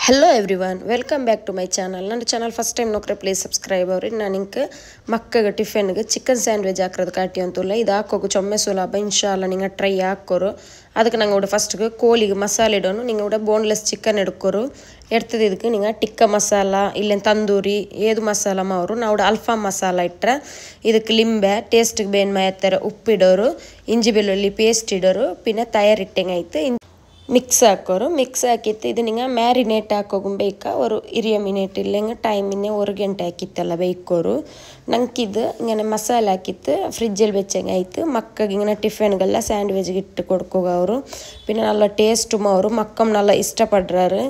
Hello everyone, welcome back to my channel. ನನ್ನ channel first time ನೋಕ್ರೆ please subscribe ಅವ್ರಿ. ನಾನು ನಿಂಗೆ ಮಕ್ಕಗೆ ಟಿಫನ್ಗೆ ಚಿಕನ್ ಸ್ಯಾಂಡ್ವಿಚ್ ಹಾಕೋದು ಕಾಟಿ ಅಂತಲ್ಲ ಇದು ಹಾಕೋದು ಚೊಮ್ಮೆ ಸುಲಭ ಇನ್ಶಾಲ್ಲ ನಿಂಗೆ ಟ್ರೈ ಹಾಕೋರು. ಅದಕ್ಕೆ ನಂಗೆ ಕೂಡ ಫಸ್ಟ್ಗೆ ಕೋಳಿಗೆ ಮಸಾಲೆ ಇಡೋನು ನಿಂಗೆ ಕೂಡ ಬೋನ್ಲೆಸ್ ಚಿಕನ್ ಎಡ್ಕೋರು ಎಡ್ತದೆ. ಇದಕ್ಕೆ ನಿಂಗೆ ಟಿಕ್ಕ ಮಸಾಲ ಇಲ್ಲ ತಂದೂರಿ ಏದು ಮಸಾಲ ಮಾವರು ನಾವು ಅಲ್ಫಾಮ್ ಮಸಾಲ ಇಟ್ಟರೆ ಇದಕ್ಕೆ ಲಿಂಬೆ ಟೇಸ್ಟಿಗೆ ಬೇನ್ ಮಾಯತ್ತಾರೆ ಉಪ್ಪಿಡೋರು ಇಂಜಿ ಬೆಳ್ಳುಳ್ಳಿ ಪೇಸ್ಟ್ ಇಡೋರು ಪಿನ್ನ ತಯಾರಿಟ್ಟಂಗಾಯ್ತು ಮಿಕ್ಸ್ ಹಾಕೋರು ಮಿಕ್ಸ್ ಹಾಕಿತ್ತು ಇದು ನಿಂಗೆ ಮ್ಯಾರಿನೇಟ್ ಹಾಕೋಗು ಬೇಕಾ ஒரு 20 ಮಿನಿಟ್ ಇಲ್ಲಂಗೆ ಟೈಮ್ ಇನ್ನೇ 1 ಗಂಟೆ ಹಾಕಿತ್ತಲ್ಲ ಬೇಯ್ಕೋರು ನಂಗಿದು ಹಿಂಗೆ ಮಸಾಲೆ ಹಾಕಿತ್ತು ಫ್ರಿಜ್ಜಲ್ಲಿ ಬೆಚ್ಚಂಗಾಯ್ತು ಮಕ್ಕಗೆ ಹಿಂಗೆ ಟಿಫನ್ಗೆಲ್ಲ ಸ್ಯಾಂಡ್ವಿಚ್ಗೆ ಇಟ್ಟು ಕೊಡ್ಕೋಗವರು ಪಿನ್ನ ನಲ್ಲ ಟೇಸ್ಟ್ ಅವರು ಮಕ್ಕಮ್ ನಲ್ಲ ಇಷ್ಟಪಡ್ರಾರು.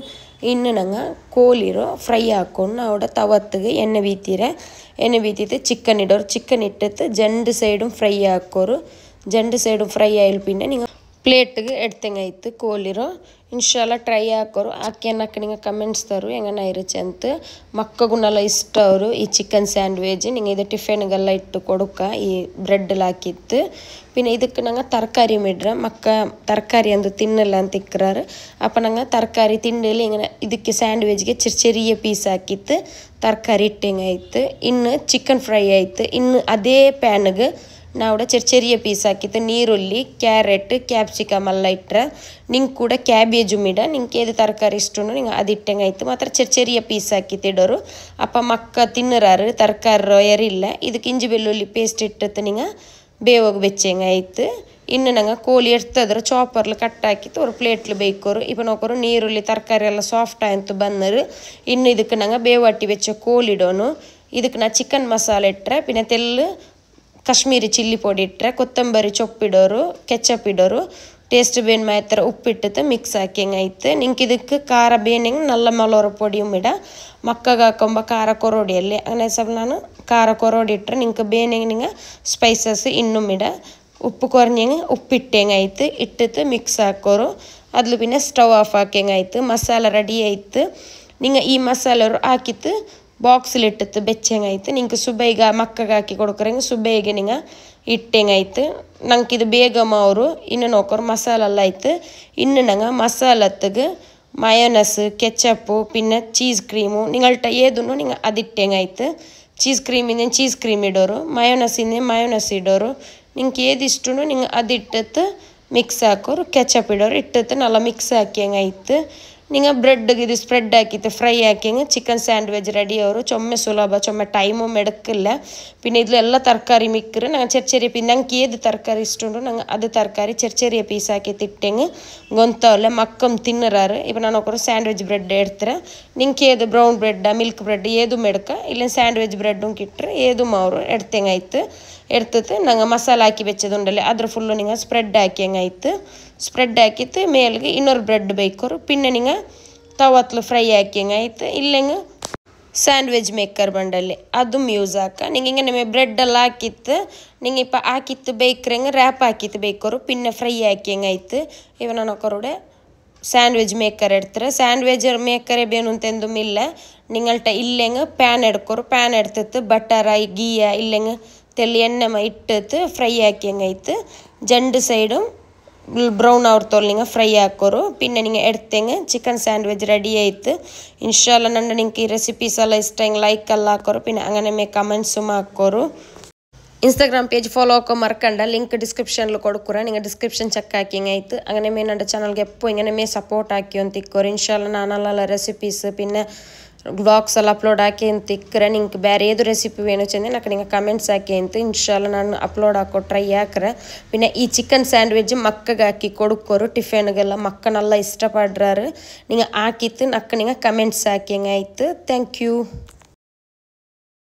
ಇನ್ನು ನಂಗೆ ಕೋಲಿರೋ ಫ್ರೈ ಹಾಕೊಂಡು ಅವಡ ತವತ್ತಿಗೆ ಎಣ್ಣೆ ಬೀತಿತ್ತು ಚಿಕನ್ ಇಡೋರು ಚಿಕನ್ ಇಟ್ಟಿತ್ತು ಜಂಡು ಸೈಡು ಫ್ರೈ ಹಾಕೋರು ಜಂಡು ಸೈಡು ಫ್ರೈ ಆಯಿಲ್ ಪಿನ್ನ ನಿಂಗೆ ಪ್ಲೇಟ್ಗೆ ಎಡ್ತಂಗಾಯ್ತು ಕೋಲಿರೋ ಇನ್ಶಾಲ್ಲ ಟ್ರೈ ಹಾಕೋರು ಹಾಕಿ ಅನ್ನಕ್ಕೆ ನಿಂಗೆ ಕಮೆಂಟ್ಸ್ ತರು ಹೆಂಗನ ಇರುಚೆ ಅಂತ ಮಕ್ಕಗೂ ನಲ್ಲ ಇಷ್ಟ ಅವರು ಈ ಚಿಕನ್ ಸ್ಯಾಂಡ್ವಿಚ್ ನಿಂಗೆ ಇದು ಟಿಫನ್ಗೆಲ್ಲ ಇಟ್ಟು ಕೊಡುಕ ಈ ಬ್ರೆಡ್ಡಲ್ಲಿ ಹಾಕಿತ್ತು ಪಿನ್ನ ಇದಕ್ಕೆ ನಂಗೆ ತರಕಾರಿ ಮಿಡ್ರೆ ಮಕ್ಕ ತರಕಾರಿ ಅಂದು ತಿನ್ನಲ್ಲ ಅಂತ ಇಕ್ಕರಾರು ಅಪ್ಪ ನಂಗೆ ತರಕಾರಿ ತಿಂಡಿಲಿ ಹಿಂಗೆ ಇದಕ್ಕೆ ಸ್ಯಾಂಡ್ವಿಚ್ಗೆ ಚೆರಿಯ ಪೀಸ್ ಹಾಕಿತ್ತು ತರಕಾರಿ ಇಟ್ಟಂಗಾಯ್ತು ಇನ್ನು ಚಿಕನ್ ಫ್ರೈ ಆಯ್ತು ಇನ್ನು ಅದೇ ಪ್ಯಾನ್ಗೆ ನಾವು ಚೆರಿಯ ಪೀಸ್ ಹಾಕಿತ್ತು ನೀರುಳ್ಳಿ ಕ್ಯಾರೆಟ್ ಕ್ಯಾಪ್ಸಿಕಮ್ ಎಲ್ಲ ಇಟ್ಟರೆ ನಿಂಗೆ ಕೂಡ ಕ್ಯಾಬೇಜು ಮಿಡ ನಿಂಗೆ ಏದು ತರಕಾರಿ ಇಷ್ಟು ನಿಂಗೆ ಅದು ಇಟ್ಟಂಗಾಯ್ತು ಮಾತ್ರ ಚೆರಿಯ ಪೀಸ್ ಹಾಕಿತ್ತು ಇಡೋರು ಅಪ್ಪ ಮಕ್ಕ ತಿನ್ನರಾರು ತರಕಾರಿ ಎರಿಲ್ಲ ಇದಕ್ಕೆ ಇಂಜಿ ಬೆಳ್ಳುಳ್ಳಿ ಪೇಸ್ಟ್ ಇಟ್ಟತ್ತು ನಿಂಗೆ ಬೇವಾಗ ಬೆಚ್ಚಂಗಾಯ್ತು ಇನ್ನು ನಂಗೆ ಕೋಳಿ ಎಡ್ತದ್ರೆ ಚಾಪರ್ಲು ಕಟ್ ಹಾಕಿತ್ತು ஒரு ಪ್ಲೇಟ್ಲು ಬೇಯ್ಕೋರು ಇಪ್ಪ ನೋಕೋರು ನೀರುಳ್ಳಿ ತರಕಾರಿ ಎಲ್ಲ ಸಾಫ್ಟ್ ಆಯ್ತು ಬಂದರು ಇನ್ನು ಇದಕ್ಕೆ ನಂಗೆ ಬೇವಟ್ಟಿ ಬೆಚ್ಚ ಕೋಳಿ ಇಡೋನು ಇದಕ್ಕೆ ನಾ ಚಿಕನ್ ಮಸಾಲೆ ಇಟ್ಟರೆ ಪಿನ್ನ ತೆಲ್ಲು ಕಾಶ್ಮೀರಿ ಚಿಲ್ಲಿ ಪುಡಿ ಇಟ್ಟರೆ ಕೊತ್ತಂಬರಿ ಚೊಪ್ಪಿಡೋರು ಕೆಚಪ್ ಇಡೋರು ಟೇಸ್ಟ್ ಬೇನ್ ಮಾತ್ರ ಉಪ್ಪಿಟ್ಟು ಮಿಕ್ಸ್ ಹಾಕಿಂಗಾಯ್ತು ನಿಂಗೆ ಇದಕ್ಕೆ ಖಾರ ಬೇನೆಂಗೆ ನಲ್ಲ ಮಲೋರ ಪೊಡಿಯು ಮಿಡ ಮಕ್ಕಗೆ ಹಾಕೊಂಬ ಖಾರ ಕೊರೋಡಿಯಲ್ಲಿ അങ്ങനെ ಸ್ವಲ್ಪ ನಾನು ಖಾರ ಕೊರೋಡಿ ಇಟ್ಟರೆ ನಿಂಗೆ ಬೇನೆಂಗೆ ನಿಂಗೆ ಸ್ಪೈಸಸ್ ಇನ್ನೂ ಮಿಡ ಉಪ್ಪು ಕೊರ್ഞ്ഞಂಗೆ ಉಪ್ಪಿಟ್ಟಂಗಾಯ್ತು ಇಟ್ಟಿತ್ತು ಮಿಕ್ಸ್ ಹಾಕೋರು ಅದ್ಲು ಪಿನ್ನ ಸ್ಟವ್ ಆಫ್ ಹಾಕಿಂಗಾಯ್ತು ಮಸಾಲ ರೆಡಿ ಆಯ್ತು ನಿಂಗೆ ಈ ಮಸಾಲೆ ಹಾಕಿತ್ತು ಬಾಕ್ಸಲ್ಲಿ ಇಟ್ಟಿತ್ತು ಬೆಚ್ಚಂಗಾಯ್ತು ನಿಂಗೆ ಸುಬೈಗ ಮಕ್ಕಗೆ ಹಾಕಿ ಕೊಡ್ಕರಂಗೆ ಸುಬೈಗೆ ನಿಂಗೆ ಇಟ್ಟಂಗಾಯ್ತು ನಂಗೆ ಇದು ಬೇಗ ಅವರು ಇನ್ನು ನೋಕೋರು ಮಸಾಲೆಲ್ಲ ಆಯ್ತು ಇನ್ನು ನಂಗೆ ಮಸಾಲತ್ತಿಗೆ ಮಯೋನಸ್ ಕೆಚಪ್ಪು ಪಿನ್ನ ಚೀಸ್ ಕ್ರೀಮು ನಿங்கள்ட்ட ಏದನ್ನು ನಿಂಗೆ ಅದು ಇಟ್ಟಂಗಾಯ್ತು ಚೀಸ್ ಕ್ರೀಮಿಂದ ಚೀಸ್ ಕ್ರೀಮ್ ಇಡೋರು ಮಯೋನಸ್ಸಿಂದ ಮಯೋನಸ್ ಇಡೋರು ನಿಂಗೆ ಏದಿಷ್ಟು ನಿಂಗೆ ಅದು ಇಟ್ಟತ್ತು ಮಿಕ್ಸ್ ಹಾಕೋರು ಕೆಚಪ್ ಇಡೋರು ಇಟ್ಟತ್ತು ನಲ್ಲ ಮಿಕ್ಸ್ ಹಾಕಿಂಗಾಯ್ತು ನಿಂಗೆ ಬ್ರೆಡ್ಗೆ ಇದು ಸ್ಪ್ರೆಡ್ ಹಾಕಿತ್ತು ಫ್ರೈ ಹಾಕಿಂಗೆ ಚಿಕನ್ ಸ್ಯಾಂಡ್ವಿಚ್ ರೆಡಿ ಅವರು ಚೊಮ್ಮೆ ಸುಲಭ ಚೊಮ್ಮೆ ಟೈಮು ಮೆಡಕ್ಕಿಲ್ಲ ಪಿನ್ನ ಇದು ಎಲ್ಲ ತರಕಾರಿ ಮಿಕ್ಕರು ನಂಗೆ ಚೆರಿ ಪೀಸ್ ನಂಗೆ ಏದು ತರಕಾರಿ ಇಷ್ಟುಂಡು ನಂಗೆ ಅದು ತರಕಾರಿ ಚೆರಿಯ ಪೀಸ್ ಹಾಕಿ ತಿಟ್ಟಂಗೆ ಗೊಂತವಲ್ಲ ಮಕ್ಕಮ್ ತಿನ್ನರಾರು ಇಪ್ಪ ನಾನು ಒಬ್ಬರು ಸ್ಯಾಂಡ್ವಿಚ್ ಬ್ರೆಡ್ ಇಡ್ತಾರೆ ನಿಂಗೆ ಏದು ಬ್ರೌನ್ ಬ್ರೆಡ್ ಮಿಲ್ಕ್ ಬ್ರೆಡ್ ಏದು ಮೆಡ್ಕ ಇಲ್ಲ ಸ್ಯಾಂಡ್ವಿಚ್ ಬ್ರೆಡ್ಡು ಕಿಟ್ಟರೆ ಏದು ಮಾವರು ಎಡ್ತಂಗಾಯ್ತು ಎಡ್ತತೆ ನಂಗೆ ಮಸಾಲೆ ಹಾಕಿ ಬೆಚ್ಚದುಂಡಲ್ಲಿ ಅದ್ರ ಫುಲ್ಲು ನಿಂಗೆ ಸ್ಪ್ರೆಡ್ ಹಾಕಿಂಗಾಯ್ತು ಸ್ಪ್ರೆಡ್ ಹಾಕಿತ್ತು ಮೇಲ್ಗೆ ಇನ್ನೊರು ಬ್ರೆಡ್ ಬೇಕೋರು ಪಿನ್ನ ನಿಂಗೆ ತವತ್ಲು ಫ್ರೈ ಹಾಕಿಂಗಾಯ್ತು ಇಲ್ಲಂಗೆ ಸ್ಯಾಂಡ್ವಿಚ್ ಮೇಕರ್ ಬಂಡಲ್ಲಿ ಅದು ಯೂಸ್ ಹಾಕ ನಿಂಗೆ ಹಿಂಗೆ ನಿಮಗೆ ಬ್ರೆಡ್ಡೆಲ್ಲ ಹಾಕಿತ್ತು ನಿಂಗೆ ಇಪ್ಪ ಹಾಕಿತ್ತು ಬೇಕ್ರಂಗೆ ರ್ಯಾಪ್ ಹಾಕಿತ್ತು ಬೇಕೋರು ಪಿನ್ನ ಫ್ರೈ ಹಾಕಿಂಗಾಯ್ತು ಇವ ನಾನು ಹಾಕೋರುಡೆ ಸ್ಯಾಂಡ್ವಿಚ್ ಮೇಕರ್ ಇಡ್ತಾರೆ ಸ್ಯಾಂಡ್ವಿಚ್ ಮೇಕರೇ ಬೇನು ಅಂತೆಂದು ಇಲ್ಲ ನಿங்கள்ட்ட ಇಲ್ಲೆಂಗೆ ಪ್ಯಾನ್ ಎಡ್ಕೋರು ಪ್ಯಾನ್ ಎಡ್ತಿತ್ತು ಬಟರ ಗೀಯ ಇಲ್ಲೆಂಗೆ ತೆಲ್ಲಿ ಎಣ್ಣೆ ಇಟ್ಟಿತ್ತು ಫ್ರೈ ಹಾಕಿಂಗಾಯ್ತು ಜಂಡು ಸೈಡು ಬ್ರೌನ್ ಅವ್ರ ತೊಳ್ಳಿಂಗೆ ಫ್ರೈ ಹಾಕೋರು ಪಿನ್ನ ನಿಂಗೆ ಎಡ್ತಂಗೆ ಚಿಕನ್ ಸ್ಯಾಂಡ್ವಿಚ್ ರೆಡಿ ಆಯ್ತು ಇನ್ಶಾಲ್ಲ ನನ್ನ ನಿಂಗೆ ಈ ರೆಸಿಪೀಸ್ ಎಲ್ಲ ಇಷ್ಟ ಹಿಂಗೆ ಲೈಕ್ ಎಲ್ಲ ಹಾಕೋರು ಪಿನ್ನ ಹಂಗನೆ ಮೇ ಕಮೆಂಟ್ಸು ಹಾಕೋರು ಇನ್ಸ್ಟಾಗ್ರಾಮ್ ಪೇಜ್ ಫಾಲೋ ಹಾಕೋ ಮರ್ಕಂಡ ಲಿಂಕ್ ಡಿಸ್ಕ್ರಿಪ್ಷನ್ಲು ಕೊಡ್ಕೂರ ನಿಂಗೆ ಡಿಸ್ಕ್ರಿಪ್ಷನ್ ಚೆಕ್ ಹಾಕಿಂಗಾಯ್ತು ಹಂಗನೆ ಮೇ ನನ್ನ ಚಾನಲ್ಗೆ ಎಪ್ಪು ಹಿಂಗನೆ ಮೇ ಸಪೋರ್ಟ್ ಹಾಕಿ ಅಂತ ಇಕ್ಕೋರು ಇನ್ಶಾಲ್ಲ ನಾನಲ್ಲ ರೆಸಿಪೀಸ್ ಪಿನ್ನ ಬ್ಲಾಗ್ಸ್ ಎಲ್ಲ ಅಪ್ಲೋಡ್ ಹಾಕಿ ಅಂತ ಇಕ್ಕರೆ ನಿಂಗೆ ಬೇರೆ ಏದು ರೆಸಿಪಿ ಏನು ಚೆಂದ ನಾಕೆ ನಿಂಗೆ ಕಮೆಂಟ್ಸ್ ಹಾಕಿ ಅಂತ ಇನ್ಶಾಲ್ಲ ನಾನು ಅಪ್ಲೋಡ್ ಹಾಕೋ ಟ್ರೈ ಹಾಕ್ರೆ ಪಿನ್ನ ಈ ಚಿಕನ್ ಸ್ಯಾಂಡ್ವಿಚ್ ಮಕ್ಕಗೆ ಹಾಕಿ ಕೊಡ್ಕೋರು ಟಿಫನ್ಗೆಲ್ಲ ಮಕ್ಕನೆಲ್ಲ ಇಷ್ಟಪಡ್ರಾರು ನಿಂಗೆ ಹಾಕಿತ್ತು ನಕ್ಕ ನಿಂಗೆ ಕಮೆಂಟ್ಸ್ ಹಾಕಿಂಗಾಯ್ತು ಥ್ಯಾಂಕ್ ಯು.